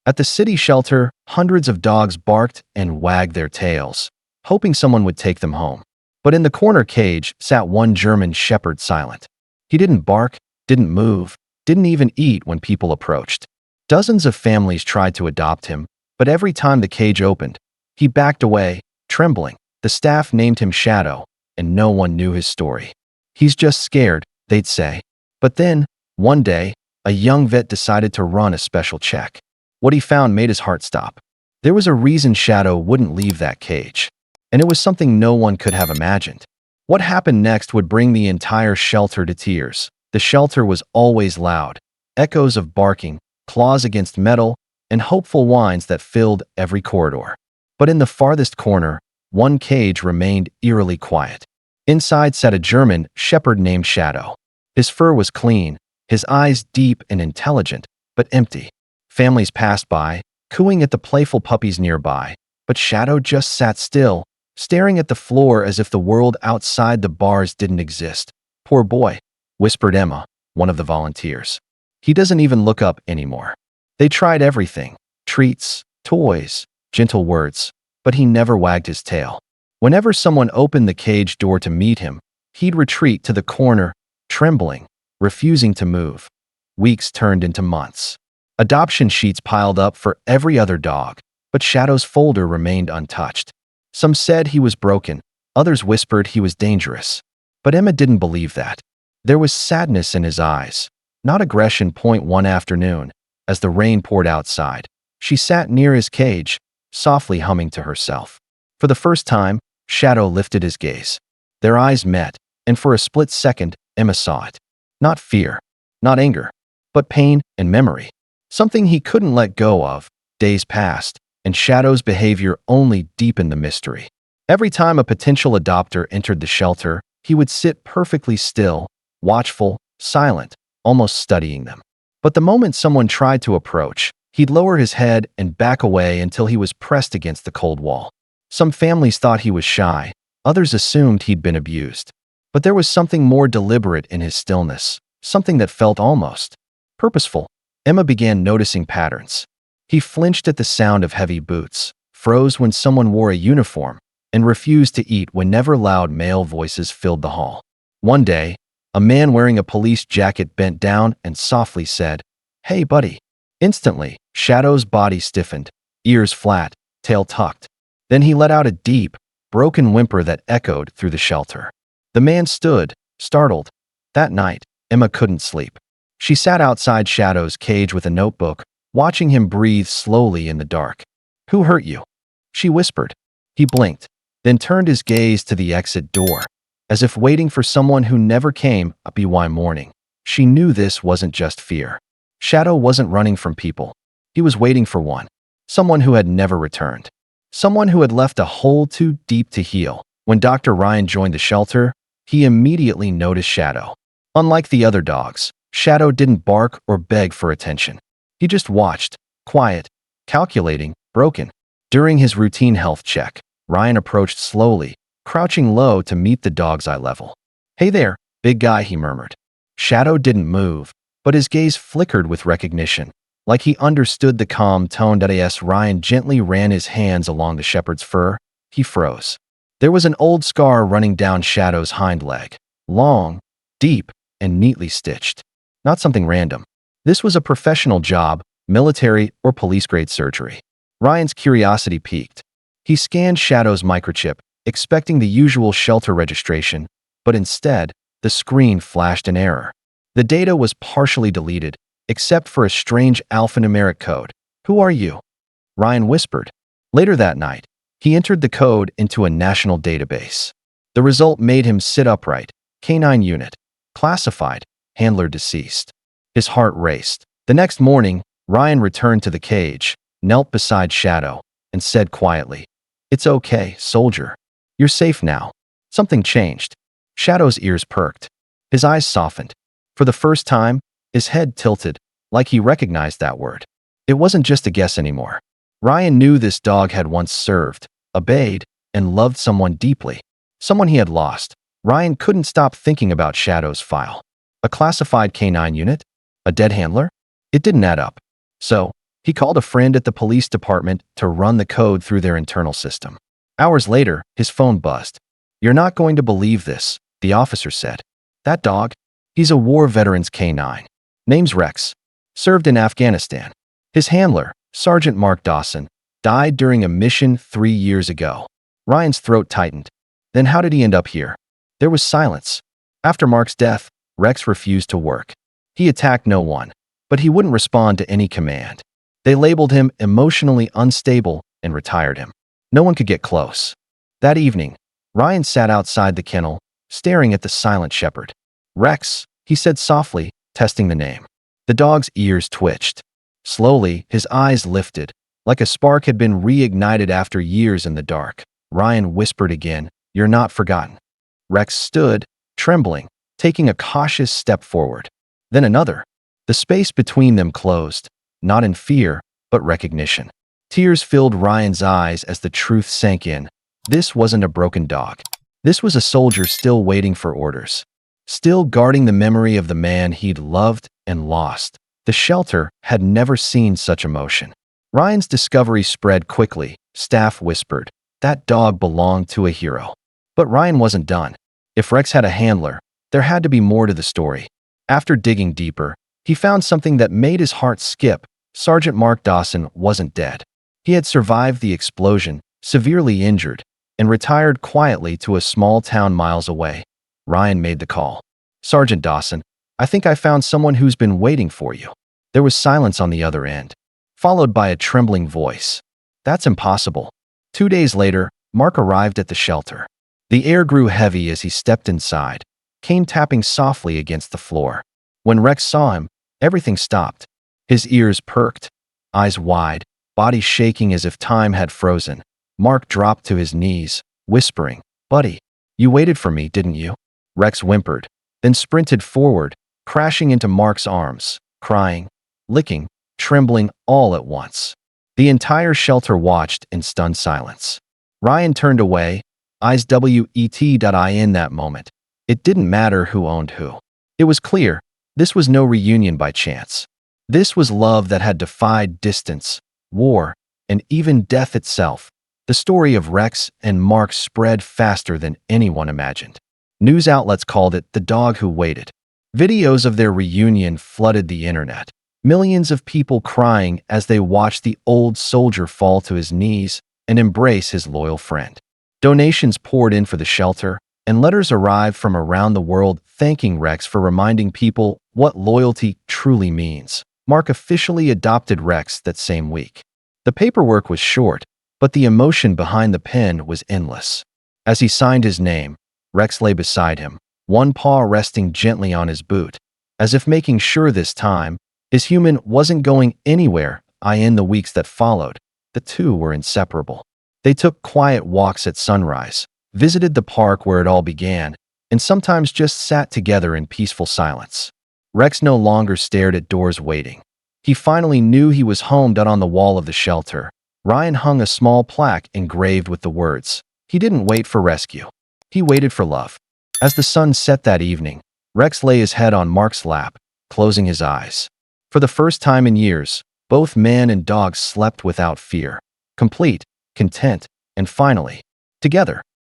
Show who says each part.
Speaker 1: At the city shelter, hundreds of dogs barked and wagged their tails, hoping someone would take them home. But in the corner cage sat one German shepherd silent. He didn't bark, didn't move, didn't even eat when people approached. Dozens of families tried to adopt him, but every time the cage opened, he backed away, trembling. The staff named him Shadow, and no one knew his story. "He's just scared," they'd say. But then, one day, a young vet decided to run a special check. What he found made his heart stop. There was a reason Shadow wouldn't leave that cage, and it was something no one could have imagined. What happened next would bring the entire shelter to tears. The shelter was always loud, echoes of barking, claws against metal, and hopeful whines that filled every corridor. But in the farthest corner, one cage remained eerily quiet. Inside sat a German shepherd named Shadow. His fur was clean, his eyes deep and intelligent, but empty. Families passed by, cooing at the playful puppies nearby, but Shadow just sat still, staring at the floor as if the world outside the bars didn't exist. "Poor boy," whispered Emma, one of the volunteers. "He doesn't even look up anymore." They tried everything: treats, toys, gentle words, but he never wagged his tail. Whenever someone opened the cage door to meet him, he'd retreat to the corner, trembling, refusing to move. Weeks turned into months. Adoption sheets piled up for every other dog, but Shadow's folder remained untouched. Some said he was broken, others whispered he was dangerous. But Emma didn't believe that. There was sadness in his eyes, not aggression. One afternoon, as the rain poured outside, she sat near his cage, softly humming to herself. For the first time, Shadow lifted his gaze. Their eyes met, and for a split second, Emma saw it. Not fear, not anger, but pain and memory. Something he couldn't let go of. Days passed, and Shadow's behavior only deepened the mystery. Every time a potential adopter entered the shelter, he would sit perfectly still, watchful, silent, almost studying them. But the moment someone tried to approach, he'd lower his head and back away until he was pressed against the cold wall. Some families thought he was shy, others assumed he'd been abused. But there was something more deliberate in his stillness, something that felt almost purposeful. Emma began noticing patterns. He flinched at the sound of heavy boots, froze when someone wore a uniform, and refused to eat whenever loud male voices filled the hall. One day, a man wearing a police jacket bent down and softly said, "Hey, buddy." Instantly, Shadow's body stiffened, ears flat, tail tucked. Then he let out a deep, broken whimper that echoed through the shelter. The man stood, startled. That night, Emma couldn't sleep. She sat outside Shadow's cage with a notebook, watching him breathe slowly in the dark. "Who hurt you?" she whispered. He blinked, then turned his gaze to the exit door, as if waiting for someone who never came. By morning, she knew this wasn't just fear. Shadow wasn't running from people. He was waiting for one. Someone who had never returned. Someone who had left a hole too deep to heal. When Dr. Ryan joined the shelter, he immediately noticed Shadow. Unlike the other dogs, Shadow didn't bark or beg for attention. He just watched, quiet, calculating, broken. During his routine health check, Ryan approached slowly, crouching low to meet the dog's eye level. "Hey there, big guy," he murmured. Shadow didn't move, but his gaze flickered with recognition, like he understood the calm tone. As Ryan gently ran his hands along the shepherd's fur, he froze. There was an old scar running down Shadow's hind leg, long, deep, and neatly stitched. Not something random. This was a professional job, military or police-grade surgery. Ryan's curiosity piqued. He scanned Shadow's microchip, expecting the usual shelter registration, but instead, the screen flashed an error. The data was partially deleted, except for a strange alphanumeric code. "Who are you?" Ryan whispered. Later that night, he entered the code into a national database. The result made him sit upright. Canine unit. Classified. Handler deceased. His heart raced. The next morning, Ryan returned to the cage, knelt beside Shadow, and said quietly, "It's okay, soldier. You're safe now." Something changed. Shadow's ears perked. His eyes softened. For the first time, his head tilted, like he recognized that word. It wasn't just a guess anymore. Ryan knew this dog had once served, obeyed, and loved someone deeply. Someone he had lost. Ryan couldn't stop thinking about Shadow's file. A classified canine unit? A dead handler? It didn't add up. So, He called a friend at the police department to run the code through their internal system. Hours later, his phone buzzed. "You're not going to believe this," the officer said. "That dog? He's a war veteran's K9. Name's Rex. Served in Afghanistan. His handler, Sergeant Mark Dawson, died during a mission 3 years ago." Ryan's throat tightened. Then how did he end up here? There was silence. After Mark's death, Rex refused to work. He attacked no one, but he wouldn't respond to any command. They labeled him emotionally unstable and retired him. No one could get close. That evening, Ryan sat outside the kennel, staring at the silent shepherd. "Rex," he said softly, testing the name. The dog's ears twitched. Slowly, his eyes lifted, like a spark had been reignited after years in the dark. Ryan whispered again, "You're not forgotten." Rex stood, trembling, taking a cautious step forward. Then another. The space between them closed, not in fear, but recognition. Tears filled Ryan's eyes as the truth sank in. This wasn't a broken dog. This was a soldier still waiting for orders, still guarding the memory of the man he'd loved and lost. The shelter had never seen such emotion. Ryan's discovery spread quickly. Staff whispered, "That dog belonged to a hero." But Ryan wasn't done. If Rex had a handler, there had to be more to the story. After digging deeper, he found something that made his heart skip. Sergeant Mark Dawson wasn't dead. He had survived the explosion, severely injured, and retired quietly to a small town miles away. Ryan made the call. "Sergeant Dawson, I think I found someone who's been waiting for you." There was silence on the other end, followed by a trembling voice. "That's impossible." 2 days later, Mark arrived at the shelter. The air grew heavy as he stepped inside, came tapping softly against the floor. When Rex saw him, everything stopped. His ears perked, eyes wide, body shaking as if time had frozen. Mark dropped to his knees, whispering, "Buddy, you waited for me, didn't you?" Rex whimpered, then sprinted forward, crashing into Mark's arms, crying, licking, trembling all at once. The entire shelter watched in stunned silence. Ryan turned away, eyes wet in that moment. It didn't matter who owned who. It was clear, this was no reunion by chance. This was love that had defied distance, war, and even death itself. The story of Rex and Mark spread faster than anyone imagined. News outlets called it "the dog who waited." Videos of their reunion flooded the internet. Millions of people crying as they watched the old soldier fall to his knees and embrace his loyal friend. Donations poured in for the shelter, and letters arrived from around the world thanking Rex for reminding people what loyalty truly means. Mark officially adopted Rex that same week. The paperwork was short, but the emotion behind the pen was endless. As he signed his name, Rex lay beside him, one paw resting gently on his boot, as if making sure this time, his human wasn't going anywhere. In the weeks that followed, the two were inseparable. They took quiet walks at sunrise, visited the park where it all began, and sometimes just sat together in peaceful silence. Rex no longer stared at doors waiting. He finally knew he was home. On the wall of the shelter, Ryan hung a small plaque engraved with the words, "He didn't wait for rescue. He waited for love." As the sun set that evening, Rex lay his head on Mark's lap, closing his eyes. For the first time in years, both man and dog slept without fear, complete, content, and finally, together.